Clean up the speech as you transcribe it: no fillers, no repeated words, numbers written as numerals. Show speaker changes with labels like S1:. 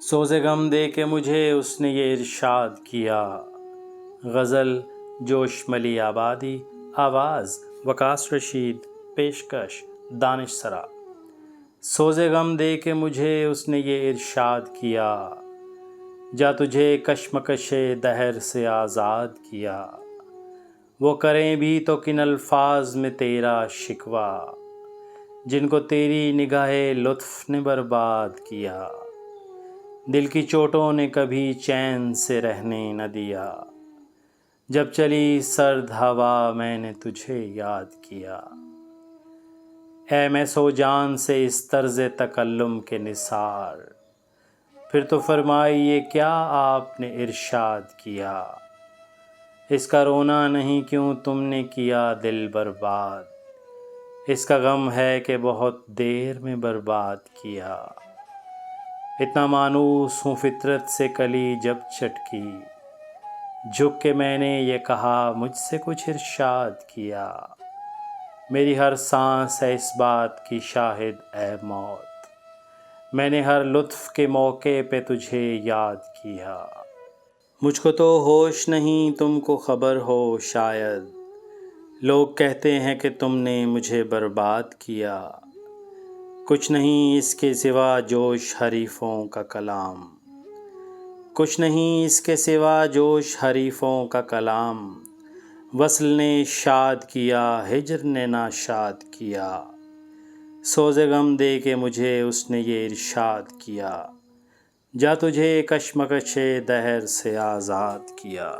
S1: سوز غم دے کے مجھے اس نے یہ ارشاد کیا۔ غزل جوش ملی آبادی، آواز وکاس رشید، پیشکش دانش سرا۔ سوز غم دے کے مجھے اس نے یہ ارشاد کیا، جا تجھے کشمکش دہر سے آزاد کیا۔ وہ کریں بھی تو کن الفاظ میں تیرا شکوہ، جن کو تیری نگاہ لطف نے برباد کیا۔ دل کی چوٹوں نے کبھی چین سے رہنے نہ دیا، جب چلی سرد ہوا میں نے تجھے یاد کیا۔ اے میں سو جان سے اس طرز تکلم کے نثار، پھر تو فرمائیے کیا آپ نے ارشاد کیا۔ اس کا رونا نہیں کیوں تم نے کیا دل برباد، اس کا غم ہے کہ بہت دیر میں برباد کیا۔ اتنا مانوس ہوں فطرت سے کلی جب چٹکی، جھک کے میں نے یہ کہا مجھ سے کچھ ارشاد کیا۔ میری ہر سانس ہے اس بات کی شاہد اے موت، میں نے ہر لطف کے موقع پہ تجھے یاد کیا۔ مجھ کو تو ہوش نہیں تم کو خبر ہو شاید، لوگ کہتے ہیں کہ تم نے مجھے برباد کیا۔ کچھ نہیں اس کے سوا جوش حریفوں کا کلام، کچھ نہیں اس کے سوا جوش حریفوں کا کلام۔ وصل نے شاد کیا، ہجر نے ناشاد کیا، سوز غم دے کے مجھے اس نے یہ ارشاد کیا، جا تجھے کشمکش دہر سے آزاد کیا۔